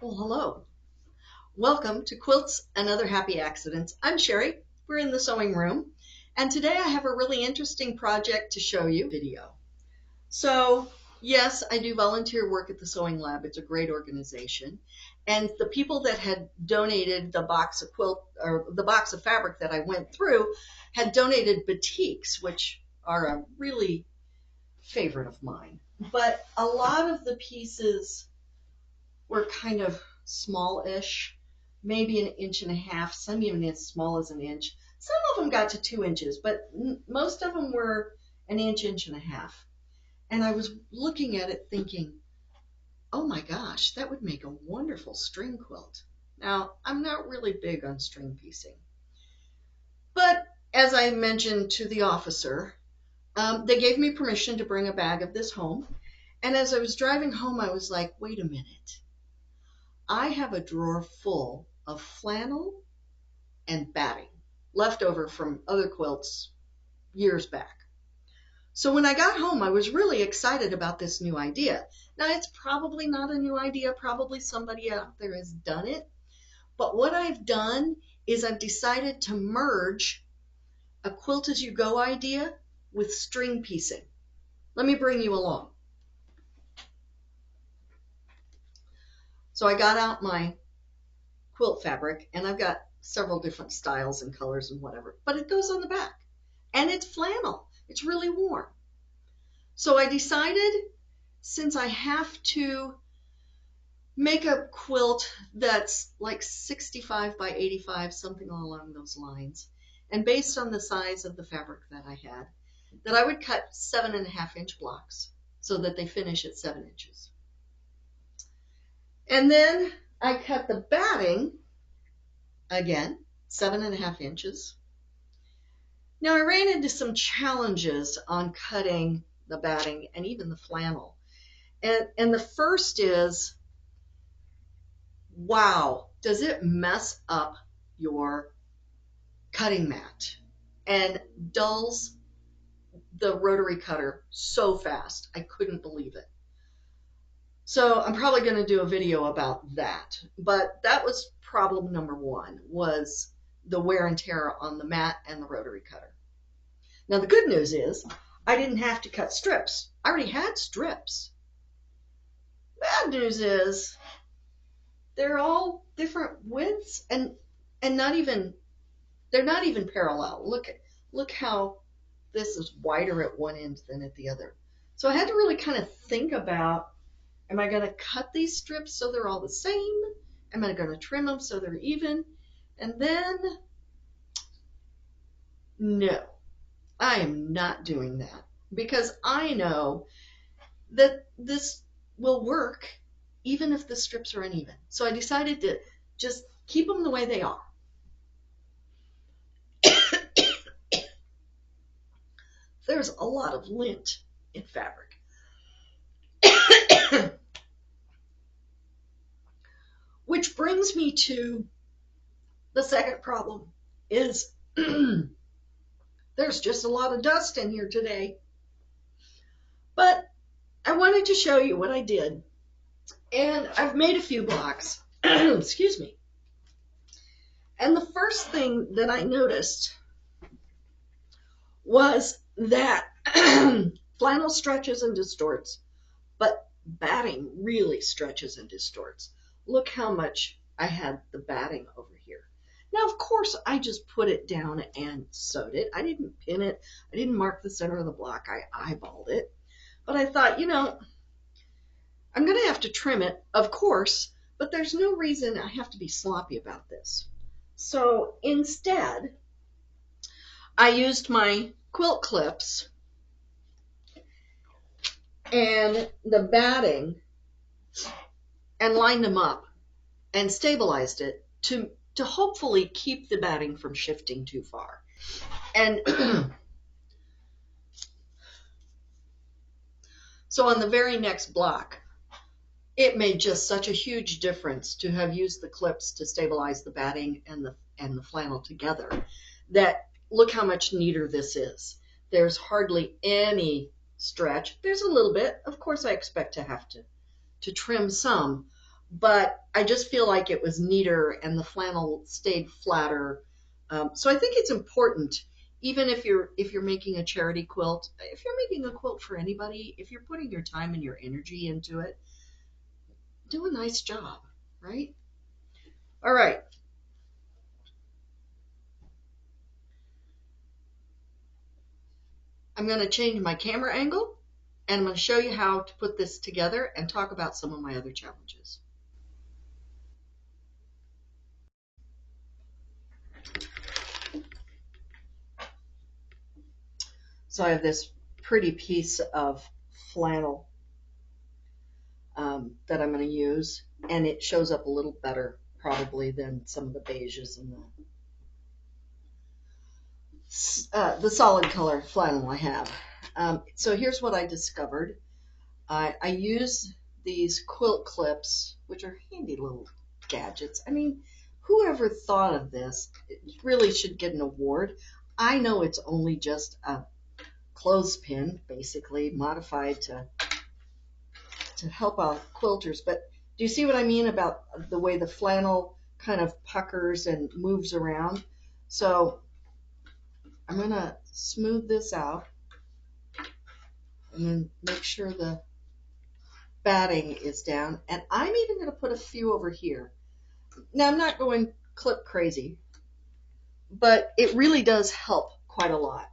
Well, hello. Welcome to Quilts and Other Happy Accidents. I'm Sherri. We're in the sewing room, and today I have a really interesting project to show you. Video. So, yes, I do volunteer work at the Sewing Lab. It's a great organization. And the people that had donated the box of the box of fabric that I went through had donated batiks, which are a really favorite of mine. But a lot of the pieces were kind of small-ish, maybe an inch and a half, some even as small as an inch. Some of them got to 2 inches, but most of them were an inch, inch and a half. And I was looking at it thinking, oh my gosh, that would make a wonderful string quilt. Now, I'm not really big on string piecing, but as I mentioned to the officer, they gave me permission to bring a bag of this home. And as I was driving home, I was like, wait a minute. I have a drawer full of flannel and batting left over from other quilts years back. So when I got home, I was really excited about this new idea. Now, it's probably not a new idea. Probably somebody out there has done it. But what I've done is I've decided to merge a quilt as you go idea with string piecing. Let me bring you along. So I got out my quilt fabric, and I've got several different styles and colors and whatever, but it goes on the back, and it's flannel. It's really warm. So I decided, since I have to make a quilt that's like 65 by 85, something along those lines, and based on the size of the fabric that I had, that I would cut 7.5-inch blocks so that they finish at 7 inches. And then I cut the batting, again, 7.5 inches. Now, I ran into some challenges on cutting the batting and even the flannel. And the first is, wow, does it mess up your cutting mat and dulls the rotary cutter so fast. I couldn't believe it. So I'm probably going to do a video about that. But that was problem number one, was the wear and tear on the mat and the rotary cutter. Now the good news is I didn't have to cut strips. I already had strips. Bad news is they're all different widths and they're not even parallel. Look how this is wider at one end than at the other. So I had to really kind of think about, am I going to cut these strips so they're all the same? Am I going to trim them so they're even? And then, no, I am not doing that, because I know that this will work even if the strips are uneven. So I decided to just keep them the way they are. There's a lot of lint in fabric. Which brings me to the second problem, is there's just a lot of dust in here today. But I wanted to show you what I did. And I've made a few blocks. Excuse me. And the first thing that I noticed was that flannel stretches and distorts, but batting really stretches and distorts. Look how much I had the batting over here. Now, of course, I just put it down and sewed it. I didn't pin it. I didn't mark the center of the block. I eyeballed it. But I thought, I'm going to have to trim it, of course, but there's no reason I have to be sloppy about this. So instead, I used my quilt clips and the batting and lined them up and stabilized it to hopefully keep the batting from shifting too far. And so on the very next block, it made just such a huge difference to have used the clips to stabilize the batting and the flannel together, that look how much neater this is. There's hardly any stretch. There's a little bit. Of course, I expect to have to trim some, but I just feel like it was neater and the flannel stayed flatter. So I think it's important, even if you're making a charity quilt, if you're making a quilt for anybody, if you're putting your time and your energy into it, do a nice job, right? All right, I'm going to change my camera angle and I'm going to show you how to put this together and talk about some of my other challenges. So I have this pretty piece of flannel that I'm going to use, and it shows up a little better probably than some of the beiges and the solid color flannel I have. So here's what I discovered. I use these quilt clips, which are handy little gadgets. I mean, whoever thought of this really should get an award. I know it's only just a clothespin, basically modified to help out quilters, but do you see what I mean about the way the flannel kind of puckers and moves around? So I'm going to smooth this out and then make sure the batting is down. And I'm even going to put a few over here. Now, I'm not going clip crazy, but it really does help quite a lot.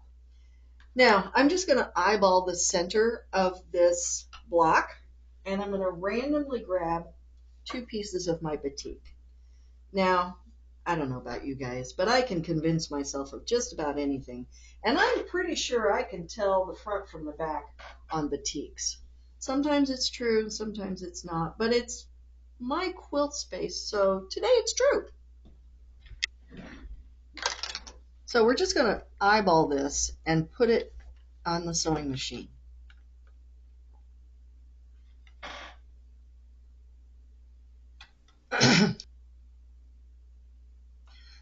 Now, I'm just going to eyeball the center of this block, and I'm going to randomly grab two pieces of my batik. Now, I don't know about you guys, but I can convince myself of just about anything. And I'm pretty sure I can tell the front from the back on batiks. Sometimes it's true, sometimes it's not, but it's my quilt space, so today it's true. So we're just going to eyeball this and put it on the sewing machine.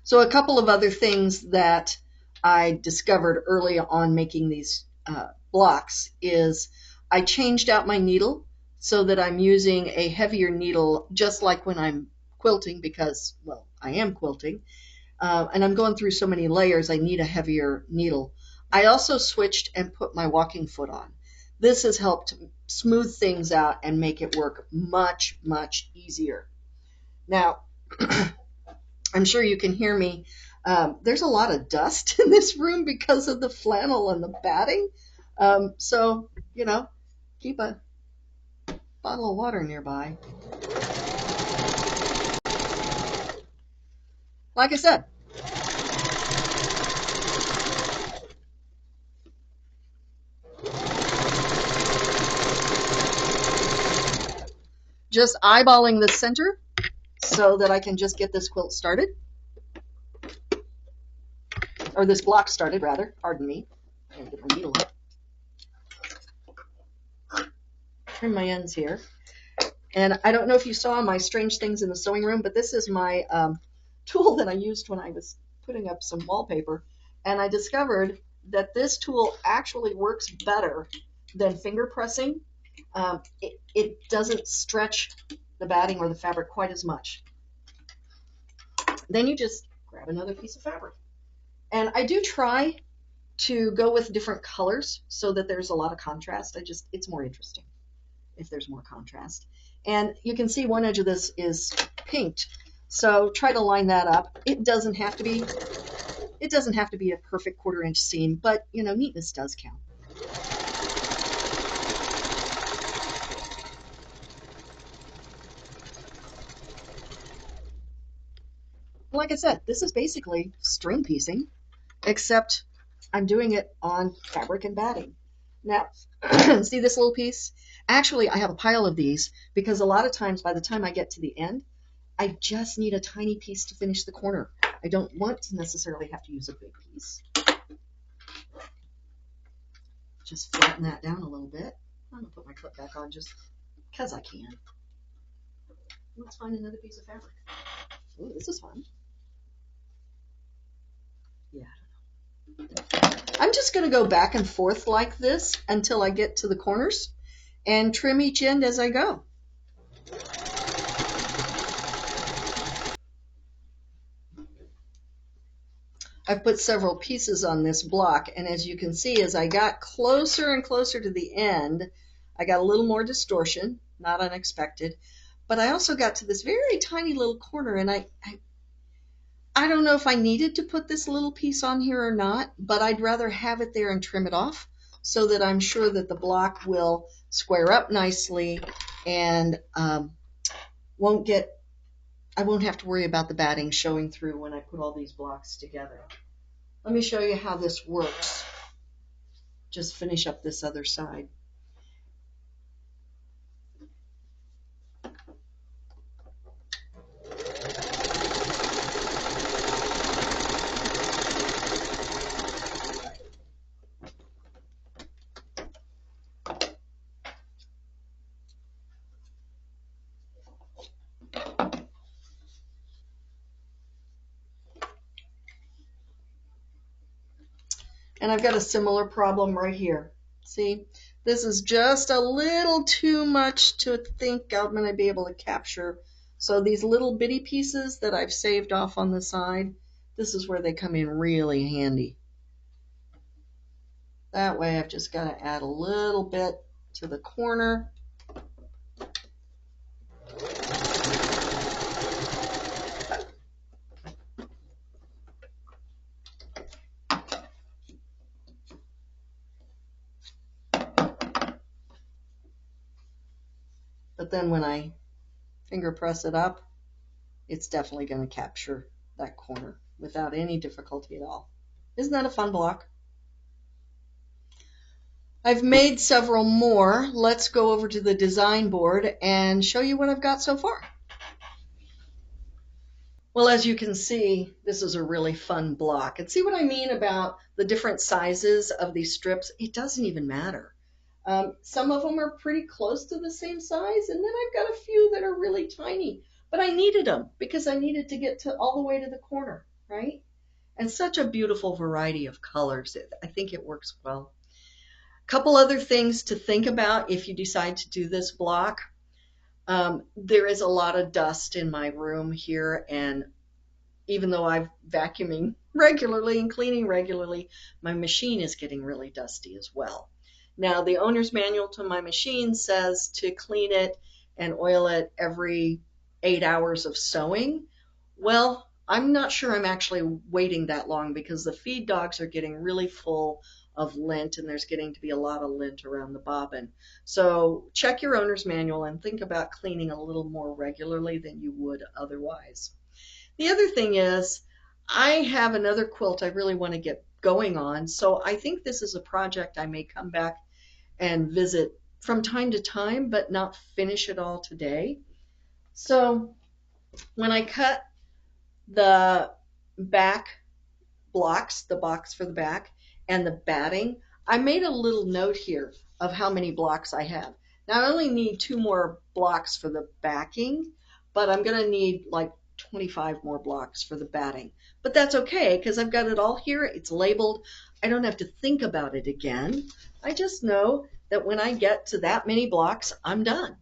So a couple of other things that I discovered early on making these blocks is I changed out my needle so that I'm using a heavier needle just like when I'm quilting because, well, I am quilting and I'm going through so many layers I need a heavier needle. I also switched and put my walking foot on. This has helped smooth things out and make it work much, much easier. Now, I'm sure you can hear me. There's a lot of dust in this room because of the flannel and the batting. So, keep a bottle of water nearby. Like I said, just eyeballing the center so that I can just get this quilt started. Or this block started, rather. Pardon me. I'm going to get my needle up. Trim my ends here. And I don't know if you saw my strange things in the sewing room, but this is my tool that I used when I was putting up some wallpaper. And I discovered that this tool actually works better than finger pressing. It doesn't stretch the batting or the fabric quite as much. Then you just grab another piece of fabric. And I do try to go with different colors so that there's a lot of contrast. It's more interesting if there's more contrast. And you can see one edge of this is pinked. So try to line that up. It doesn't have to be a perfect 1/4 inch seam, but neatness does count. Like I said, this is basically string piecing, except I'm doing it on fabric and batting. Now, see this little piece? Actually, I have a pile of these because a lot of times by the time I get to the end, I just need a tiny piece to finish the corner. I don't want to necessarily have to use a big piece. Just flatten that down a little bit. I'm going to put my clip back on just because I can. Let's find another piece of fabric. Ooh, this is fun. Yeah. I'm just going to go back and forth like this until I get to the corners and trim each end as I go. I've put several pieces on this block, and as you can see, as I got closer and closer to the end, I got a little more distortion, not unexpected, but I also got to this very tiny little corner, and I don't know if I needed to put this little piece on here or not, but I'd rather have it there and trim it off so that I'm sure that the block will square up nicely and I won't have to worry about the batting showing through when I put all these blocks together. Let me show you how this works. Just finish up this other side. And I've got a similar problem right here. See, this is just a little too much to think I'm going to be able to capture. So these little bitty pieces that I've saved off on the side, this is where they come in really handy. That way I've just got to add a little bit to the corner. But then when I finger press it up, it's definitely going to capture that corner without any difficulty at all. Isn't that a fun block? I've made several more. Let's go over to the design board and show you what I've got so far. Well, as you can see, this is a really fun block. And see what I mean about the different sizes of these strips? It doesn't even matter. Some of them are pretty close to the same size, and then I've got a few that are really tiny. But I needed them because I needed to get to all the way to the corner, right? And such a beautiful variety of colors. I think it works well. A couple other things to think about if you decide to do this block. There is a lot of dust in my room here, and even though I'm vacuuming regularly and cleaning regularly, my machine is getting really dusty as well. Now, the owner's manual to my machine says to clean it and oil it every 8 hours of sewing. Well, I'm not sure I'm actually waiting that long because the feed dogs are getting really full of lint, and there's getting to be a lot of lint around the bobbin. So check your owner's manual and think about cleaning a little more regularly than you would otherwise. The other thing is, I have another quilt I really want to get going on, so I think this is a project I may come back and visit from time to time, but not finish it all today. So when I cut the back blocks, the box for the back, and the batting, I made a little note here of how many blocks I have. Now I only need 2 more blocks for the backing, but I'm going to need like 25 more blocks for the batting. But that's okay because I've got it all here. It's labeled. I don't have to think about it again. I just know that when I get to that many blocks, I'm done.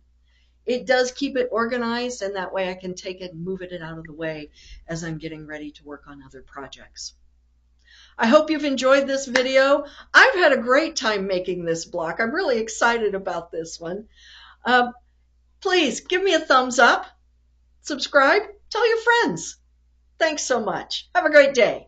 It does keep it organized, and that way I can take it and move it out of the way as I'm getting ready to work on other projects. I hope you've enjoyed this video. I've had a great time making this block. I'm really excited about this one. Please give me a thumbs up, subscribe, tell your friends. Thanks so much. Have a great day.